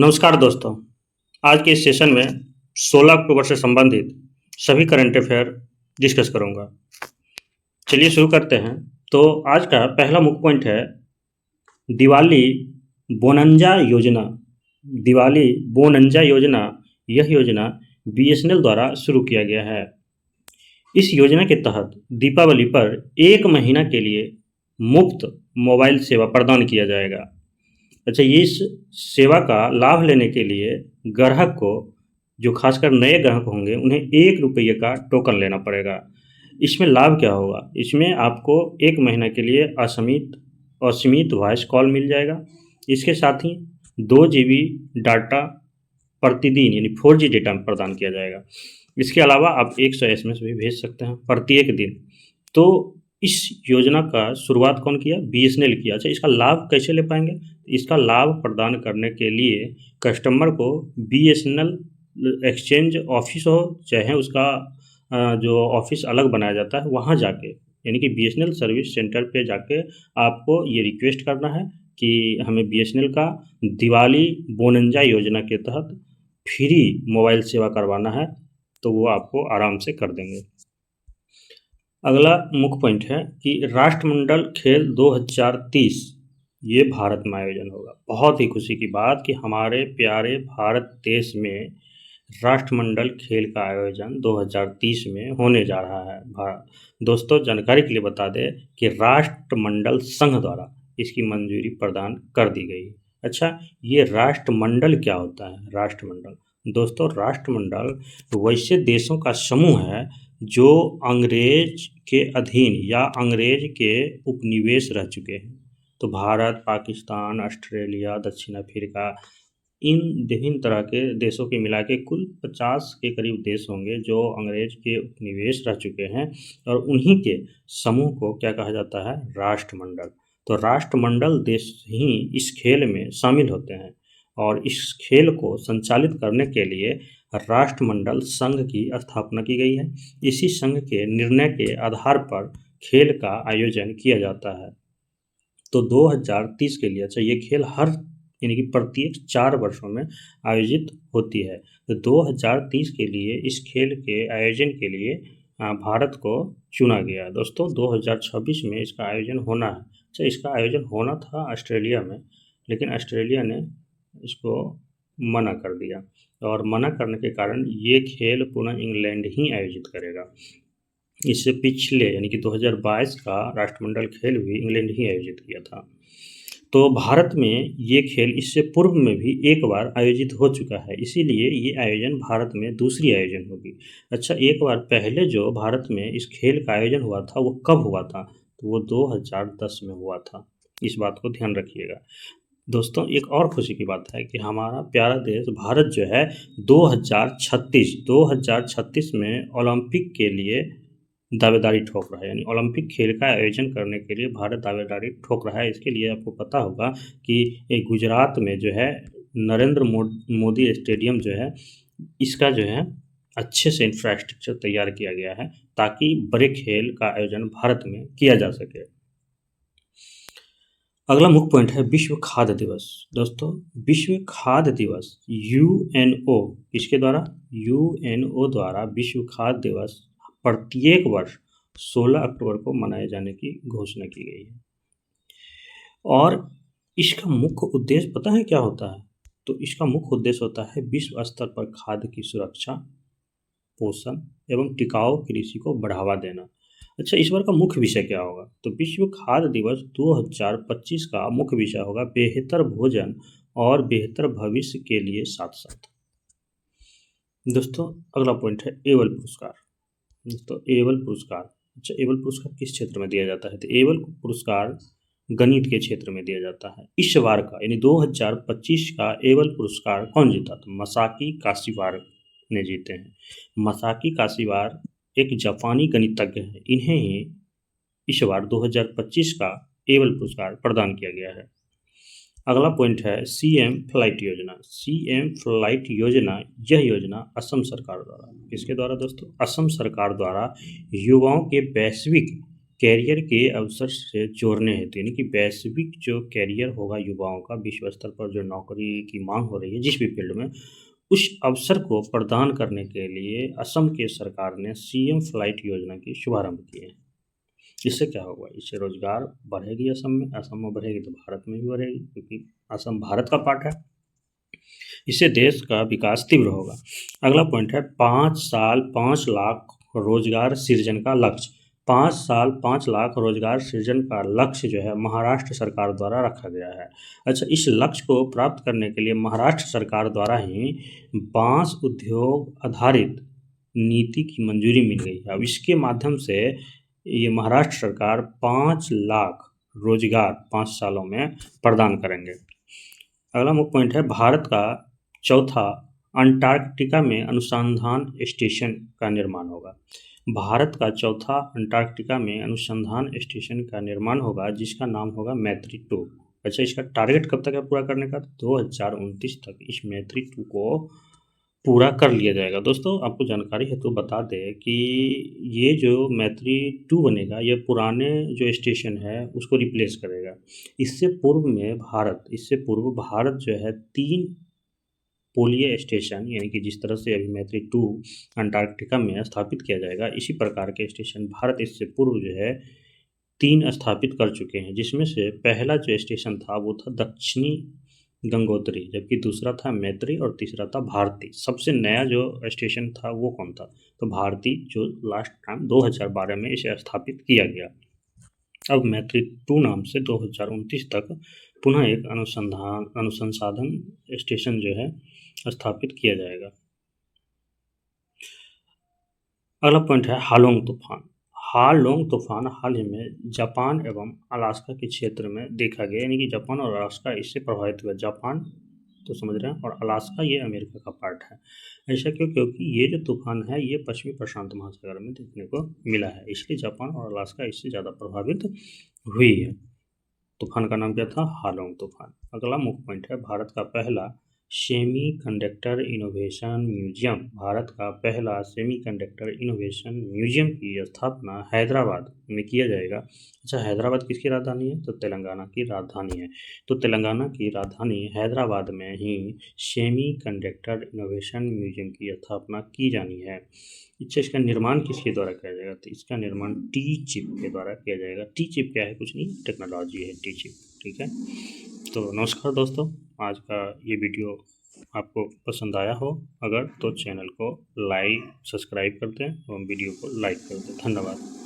नमस्कार दोस्तों, आज के इस सेशन में 16 अक्टूबर से संबंधित सभी करंट अफेयर डिस्कस करूंगा। चलिए शुरू करते हैं। तो आज का पहला मुख्य पॉइंट है दिवाली बोनंजा योजना। दिवाली बोनंजा योजना, यह योजना बीएसएनएल द्वारा शुरू किया गया है। इस योजना के तहत दीपावली पर 1 महीना के लिए मुफ्त मोबाइल सेवा प्रदान किया जाएगा। अच्छा, इस सेवा का लाभ लेने के लिए ग्राहक को, जो खासकर नए ग्राहक होंगे, उन्हें 1 रुपये का टोकन लेना पड़ेगा। इसमें लाभ क्या होगा? इसमें आपको 1 महीना के लिए असीमित वॉइस कॉल मिल जाएगा। इसके साथ ही 2 जीबी डाटा प्रतिदिन यानी 4G डेटा प्रदान किया जाएगा। इसके अलावा आप 100 SMS भी भेज सकते हैं प्रत्येक दिन। तो इस योजना का शुरुआत कौन किया? बीएसएनएल किया। अच्छा, इसका लाभ कैसे ले पाएंगे? इसका लाभ प्रदान करने के लिए कस्टमर को बीएसएनएल एक्सचेंज ऑफिस हो, चाहे उसका जो ऑफिस अलग बनाया जाता है, वहाँ जाके, यानी कि बीएसएनएल सर्विस सेंटर पे जाके आपको ये रिक्वेस्ट करना है कि हमें बीएसएनएल का दिवाली बोनंजा योजना के तहत फ्री मोबाइल सेवा करवाना है, तो वो आपको आराम से कर देंगे। अगला मुख्य पॉइंट है कि राष्ट्रमंडल खेल 2030 ये भारत में आयोजन होगा। बहुत ही खुशी की बात कि हमारे प्यारे भारत देश में राष्ट्रमंडल खेल का आयोजन 2030 में होने जा रहा है। दोस्तों, जानकारी के लिए बता दें कि राष्ट्रमंडल संघ द्वारा इसकी मंजूरी प्रदान कर दी गई। अच्छा, ये राष्ट्रमंडल क्या होता है? राष्ट्रमंडल दोस्तों, राष्ट्रमंडल वैसे देशों का समूह है जो अंग्रेज के अधीन या अंग्रेज के उपनिवेश रह चुके हैं। तो भारत, पाकिस्तान, ऑस्ट्रेलिया, दक्षिण अफ्रीका, इन विभिन्न तरह के देशों के मिला के कुल 50 के करीब देश होंगे जो अंग्रेज के उपनिवेश रह चुके हैं, और उन्हीं के समूह को क्या कहा जाता है? राष्ट्रमंडल। तो राष्ट्रमंडल देश ही इस खेल में शामिल होते हैं, और इस खेल को संचालित करने के लिए राष्ट्रमंडल संघ की स्थापना की गई है। इसी संघ के निर्णय के आधार पर खेल का आयोजन किया जाता है। तो 2030 के लिए, अच्छा, ये खेल हर यानी कि प्रत्येक 4 वर्षों में आयोजित होती है। तो 2030 के लिए इस खेल के आयोजन के लिए भारत को चुना गया। दोस्तों, 2026 में इसका आयोजन होना है। अच्छा, इसका आयोजन होना था ऑस्ट्रेलिया में, लेकिन ऑस्ट्रेलिया ने इसको मना कर दिया, और मना करने के कारण ये खेल पुनः इंग्लैंड ही आयोजित करेगा। इससे पिछले यानी कि 2022 का राष्ट्रमंडल खेल भी इंग्लैंड ही आयोजित किया था। तो भारत में ये खेल इससे पूर्व में भी एक बार आयोजित हो चुका है, इसीलिए ये आयोजन भारत में दूसरी आयोजन होगी। अच्छा, एक बार पहले जो भारत में इस खेल का आयोजन हुआ था वो कब हुआ था? तो वो 2010 में हुआ था। इस बात को ध्यान रखिएगा। दोस्तों, एक और खुशी की बात है कि हमारा प्यारा देश भारत जो है 2036 में ओलंपिक के लिए दावेदारी ठोक रहा है, यानी ओलंपिक खेल का आयोजन करने के लिए भारत दावेदारी ठोक रहा है। इसके लिए आपको पता होगा कि गुजरात में जो है नरेंद्र मोदी स्टेडियम जो है, इसका जो है अच्छे से इंफ्रास्ट्रक्चर तैयार किया गया है ताकि बड़े खेल का आयोजन भारत में किया जा सके। अगला मुख्य पॉइंट है विश्व खाद्य दिवस। दोस्तों, विश्व खाद्य दिवस यूएनओ, इसके द्वारा यूएनओ द्वारा विश्व खाद्य दिवस प्रत्येक वर्ष 16 अक्टूबर को मनाए जाने की घोषणा की गई है। और इसका मुख्य उद्देश्य पता है क्या होता है? तो इसका मुख्य उद्देश्य होता है विश्व स्तर पर खाद्य की सुरक्षा, पोषण एवं टिकाऊ कृषि को बढ़ावा देना। अच्छा, इस बार का मुख्य विषय क्या होगा? तो विश्व खाद्य दिवस 2025 का मुख्य विषय होगा बेहतर भोजन और बेहतर भविष्य के लिए साथ साथ। दोस्तों, अगला पॉइंट है एबल पुरस्कार। दोस्तों, एबल पुरस्कार, अच्छा, एबल पुरस्कार किस क्षेत्र में दिया जाता है? तो एबल पुरस्कार गणित के क्षेत्र में दिया जाता है। इस बार का यानी 2025 का एबल पुरस्कार कौन जीता? तो मसाकी काशिवार ने जीते हैं। मसाकी काशिवार एक जापानी गणितज्ञ है। इन्हें ही इस बार 2025 का एबल पुरस्कार प्रदान किया गया है। अगला पॉइंट है सीएम फ्लाइट योजना। सीएम फ्लाइट योजना, यह योजना असम सरकार द्वारा, किसके द्वारा दोस्तों? असम सरकार द्वारा युवाओं के वैश्विक कैरियर के अवसर से जोड़ने हेतु, यानी कि वैश्विक जो कैरियर होगा युवाओं का, विश्व स्तर पर जो नौकरी की मांग हो रही है जिस भी फील्ड में, उस अवसर को प्रदान करने के लिए असम के सरकार ने सीएम फ्लाइट योजना की शुभारंभ किए हैं। इससे क्या होगा? इससे रोजगार बढ़ेगी असम में बढ़ेगी तो भारत में भी बढ़ेगी, क्योंकि असम भारत का पार्ट है। इससे देश का विकास तीव्र होगा। अगला पॉइंट है 5 साल 5 लाख रोजगार सृजन का लक्ष्य। 5 साल 5 लाख रोजगार सृजन का लक्ष्य जो है महाराष्ट्र सरकार द्वारा रखा गया है। अच्छा, इस लक्ष्य को प्राप्त करने के लिए महाराष्ट्र सरकार द्वारा ही बांस उद्योग आधारित नीति की मंजूरी मिल गई है। अब इसके माध्यम से ये महाराष्ट्र सरकार 5 लाख रोजगार 5 सालों में प्रदान करेंगे। अगला मुख्य पॉइंट है भारत का चौथा अंटार्कटिका में अनुसंधान स्टेशन का निर्माण होगा। भारत का चौथा अंटार्कटिका में अनुसंधान स्टेशन का निर्माण होगा, जिसका नाम होगा मैत्री-2। अच्छा, इसका टारगेट कब तक है पूरा करने का? 2029 तक इस मैत्री-2 को पूरा कर लिया जाएगा। दोस्तों, आपको जानकारी है तो बता दें कि ये जो मैत्री-2 बनेगा, ये पुराने जो स्टेशन है उसको रिप्लेस करेगा। इससे पूर्व भारत जो है 3 पोलीय स्टेशन, यानी कि जिस तरह से अभी मैत्री-2 अंटार्कटिका में स्थापित किया जाएगा, इसी प्रकार के स्टेशन भारत इससे पूर्व जो है 3 स्थापित कर चुके हैं, जिसमें से पहला जो स्टेशन था वो था दक्षिणी गंगोत्री, जबकि दूसरा था मैत्री और तीसरा था भारती। सबसे नया जो स्टेशन था वो कौन था? तो भारती, जो लास्ट टाइम 2012 में इसे स्थापित किया गया। अब मैत्री-2 नाम से 2029 तक पुनः एक अनुसंधान स्टेशन जो है स्थापित किया जाएगा। अगला पॉइंट है हालोंग तूफान। हालोंग तूफान हाल ही में जापान एवं अलास्का के क्षेत्र में देखा गया, यानी कि जापान और अलास्का इससे प्रभावित हुआ। जापान तो समझ रहे हैं, और अलास्का ये अमेरिका का पार्ट है। ऐसा क्यों? क्योंकि ये जो तूफान है ये पश्चिमी प्रशांत महासागर में देखने को मिला है, इसलिए जापान और अलास्का इससे ज़्यादा प्रभावित हुई है। तूफान का नाम क्या था? हालोंग तूफान। अगला मुख्य पॉइंट है भारत का पहला semi conductor innovation museum. Bharat का पहला सेमी कंडक्टर इनोवेशन म्यूजियम की स्थापना हैदराबाद में किया जाएगा। अच्छा, हैदराबाद किसकी राजधानी है? तो तेलंगाना की राजधानी है। तो तेलंगाना की राजधानी हैदराबाद में ही सेमी कंडक्टर इनोवेशन म्यूजियम की स्थापना की जानी है। अच्छा, इसका निर्माण किसके द्वारा किया जाएगा? तो इसका निर्माण टी चिप के द्वारा किया जाएगा। टी चिप क्या है? कुछ नहीं, टेक्नोलॉजी है टी चिप। ठीक है, तो नमस्कार दोस्तों, आज का ये वीडियो आपको पसंद आया हो अगर, तो चैनल को सब्सक्राइब कर दें एवं वीडियो को लाइक कर दें। धन्यवाद।